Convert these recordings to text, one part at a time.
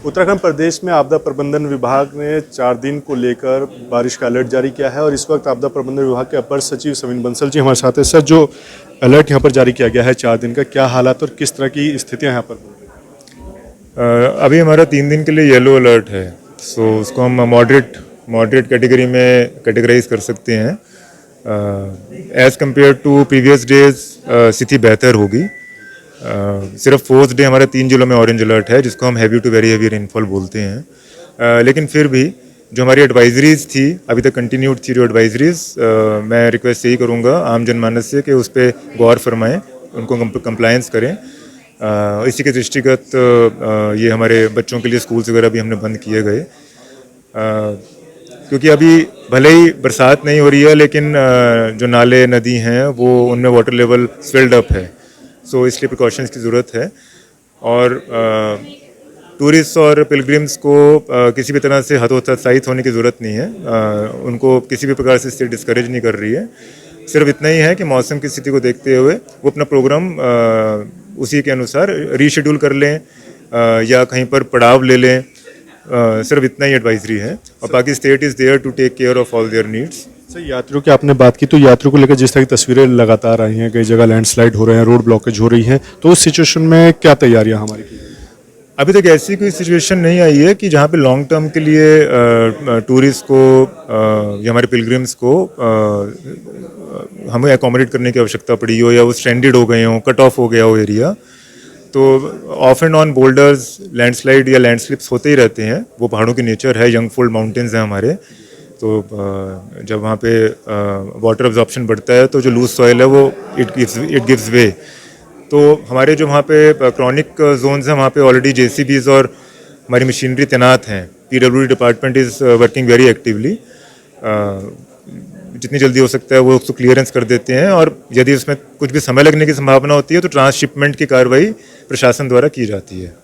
उत्तराखंड प्रदेश में आपदा प्रबंधन विभाग ने 4 दिन को लेकर बारिश का अलर्ट जारी किया है और इस वक्त आपदा प्रबंधन विभाग के अपर सचिव समीन बंसल जी हमारे साथ हैं। सर, जो अलर्ट यहाँ पर जारी किया गया है 4 दिन का, क्या हालात और किस तरह की स्थितियाँ यहाँ पर? अभी हमारा 3 दिन के लिए येलो अलर्ट है, सो उसको हम मॉडरेट कैटेगरी में कैटेगराइज कर सकते हैं। As compared to previous days स्थिति बेहतर होगी। सिर्फ 4th डे हमारे 3 जिलों में ऑरेंज अलर्ट है, जिसको हम heavy to very heavy rainfall बोलते हैं। लेकिन फिर भी जो हमारी एडवाइजरीज थी, अभी तक कंटिन्यूड थी जो एडवाइजरीज, मैं रिक्वेस्ट यही करूँगा आम जनमानस से कि उस पर गौर फरमाएँ, उनको कंप्लायंस करें। इसी के दृष्टिगत ये हमारे बच्चों के लिए स्कूल्स वगैरह भी हमने बंद किए गए, क्योंकि अभी भले ही बरसात नहीं हो रही है, लेकिन जो नाले नदी हैं वो उनमें वाटर लेवल स्वेल्ड अप है, सो इसलिए प्रिकॉशंस की ज़रूरत है। और टूरिस्ट और पिलग्रिम्स को किसी भी तरह से हतोत्साहित होने की ज़रूरत नहीं है। उनको किसी भी प्रकार से इससे डिस्करेज नहीं कर रही है। सिर्फ इतना ही है कि मौसम की स्थिति को देखते हुए वो अपना प्रोग्राम उसी के अनुसार रीशेड्यूल कर लें या कहीं पर पड़ाव ले लें। सिर्फ इतना ही एडवाइजरी है, और बाकी state is there to take care of all their needs. Sir, यात्रियों की आपने बात की, तो यात्रियों को लेकर जिस तरह की तस्वीरें लगातार आई हैं, कई जगह लैंडस्लाइड हो रहे हैं, रोड ब्लॉकेज हो रही हैं, तो उस सिचुएशन में क्या तैयारियां हमारी की? अभी तक ऐसी कोई सिचुएशन नहीं आई है कि जहाँ पे लॉन्ग टर्म के लिए टूरिस्ट को या हमारे पिलग्रिम्स को हमें अकोमोडेट करने की आवश्यकता पड़ी हो, या वो स्ट्रैंडेड हो गए हों, कट ऑफ हो गया हो एरिया। तो of and on boulders, landslide या लैंडस्लिप्स होते ही रहते हैं, वो पहाड़ों की नेचर है। यंग फोल्ड माउंटेन्स हैं हमारे, तो जब वहाँ पे वाटर एब्जॉर्प्शन बढ़ता है तो जो लूज सॉइल है वो इट गिव्स वे। तो हमारे जो वहाँ पे क्रॉनिक जोन्स हैं, वहाँ पे ऑलरेडी JCBs और हमारी मशीनरी तैनात हैं। PWD department is working very actively. जितनी जल्दी हो सकता है वो उसको क्लियरेंस कर देते हैं, और यदि उसमें कुछ भी समय लगने की संभावना होती है तो ट्रांसशिपमेंट की कार्रवाई प्रशासन द्वारा की जाती है।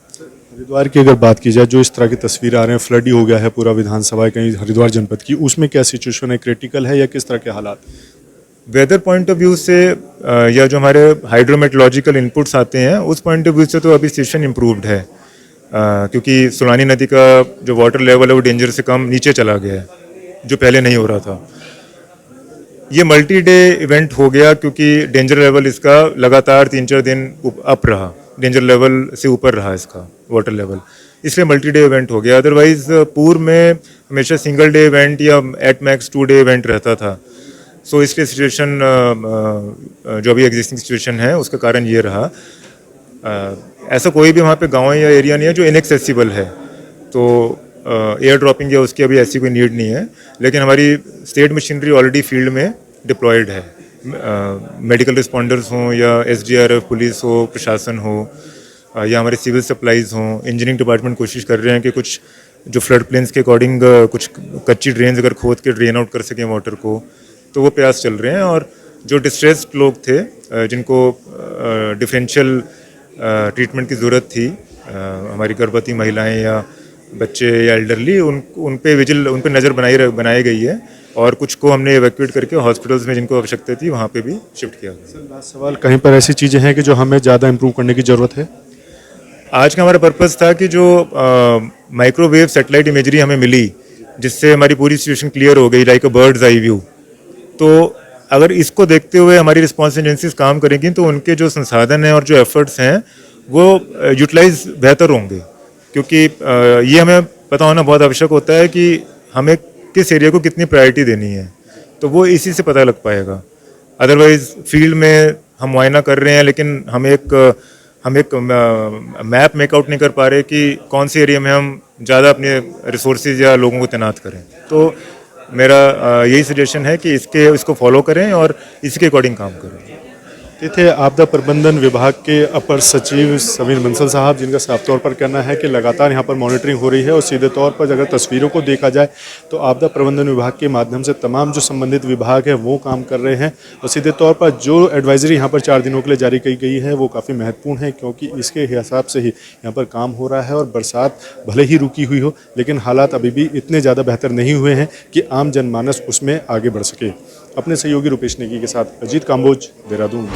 हरिद्वार की अगर बात की जाए, जो इस तरह की तस्वीर आ रहे हैं, फ्लड ही हो गया है पूरा विधानसभा कहीं हरिद्वार जनपद की, उसमें क्या सिचुएशन है? क्रिटिकल है या किस तरह के हालात? वेदर पॉइंट ऑफ व्यू से या जो हमारे हाइड्रोमेट्रोलॉजिकल इनपुट्स आते हैं उस पॉइंट ऑफ व्यू से तो अभी सिचुएशन इम्प्रूव्ड है, क्योंकि सुलानी नदी का जो वाटर लेवल है वो डेंजर से कम नीचे चला गया है, जो पहले नहीं हो रहा था। ये मल्टी डे इवेंट हो गया क्योंकि डेंजर लेवल इसका लगातार 3-4 दिन अप रहा, डेंजर लेवल से ऊपर रहा इसका वाटर लेवल, इसलिए मल्टी डे इवेंट हो गया। अदरवाइज पूर्व में हमेशा सिंगल डे इवेंट या एट मैक्स 2 डे इवेंट रहता था। सो इसलिए सिचुएशन जो अभी एग्जिस्टिंग सिचुएशन है उसका कारण ये रहा। ऐसा कोई भी वहाँ पे गाँव या एरिया नहीं है जो इनएक्सेसिबल है, तो एयर ड्रॉपिंग या उसकी अभी ऐसी कोई नीड नहीं है। लेकिन हमारी स्टेट मशीनरी ऑलरेडी फील्ड में डिप्लॉयड है। मेडिकल रिस्पॉन्डर्स हों या SDRF पुलिस हो, प्रशासन हो, या हमारे सिविल सप्लाईज हों, इंजीनियरिंग डिपार्टमेंट कोशिश कर रहे हैं कि कुछ जो फ्लड प्लेन्स के अकॉर्डिंग कुछ कच्ची ड्रेन्स अगर खोद के ड्रेन आउट कर सकें वाटर को, तो वो प्रयास चल रहे हैं। और जो डिस्ट्रेस्ड लोग थे, जिनको डिफरेंशियल ट्रीटमेंट की ज़रूरत थी, हमारी गर्भवती महिलाएं या बच्चे या एल्डरली, उन पे नज़र बनाई गई है, और कुछ को हमने एवैक्यूएट करके हॉस्पिटल्स में जिनको आवश्यकता थी वहाँ पे भी शिफ्ट किया गया। सर, लास्ट सवाल, कहीं पर ऐसी चीज़ें हैं कि जो हमें ज़्यादा इम्प्रूव करने की ज़रूरत है? आज का हमारा पर्पज़ था कि जो माइक्रोवेव सैटेलाइट इमेजरी हमें मिली, जिससे हमारी पूरी सिचुएशन क्लियर हो गई, like a bird's eye view. तो अगर इसको देखते हुए हमारी रिस्पॉन्स एजेंसीज काम करेंगी तो उनके जो संसाधन हैं और जो एफर्ट्स हैं वो यूटिलाइज बेहतर होंगे, क्योंकि ये हमें पता होना बहुत आवश्यक होता है कि हमें किस एरिया को कितनी प्रायोरिटी देनी है, तो वो इसी से पता लग पाएगा। अदरवाइज फील्ड में हम मुआयना कर रहे हैं, लेकिन हम एक मैप मेकआउट नहीं कर पा रहे कि कौन से एरिया में हम ज़्यादा अपने रिसोर्सेज या लोगों को तैनात करें। तो मेरा यही सजेशन है कि इसको फॉलो करें और इसके अकॉर्डिंग काम करें। ये थे आपदा प्रबंधन विभाग के अपर सचिव समीर बंसल साहब, जिनका साफ तौर पर कहना है कि लगातार यहाँ पर मॉनिटरिंग हो रही है, और सीधे तौर पर अगर तस्वीरों को देखा जाए तो आपदा प्रबंधन विभाग के माध्यम से तमाम जो संबंधित विभाग है वो काम कर रहे हैं, और सीधे तौर पर जो एडवाइजरी यहाँ पर 4 दिनों के लिए जारी की गई है वो काफ़ी महत्वपूर्ण है, क्योंकि इसके हिसाब से ही यहाँ पर काम हो रहा है। और बरसात भले ही रुकी हुई हो, लेकिन हालात अभी भी इतने ज़्यादा बेहतर नहीं हुए हैं कि आम जनमानस उसमें आगे बढ़ सके। अपने सहयोगी रुपेश नेगी के साथ अजीत काम्बोज, देहरादून।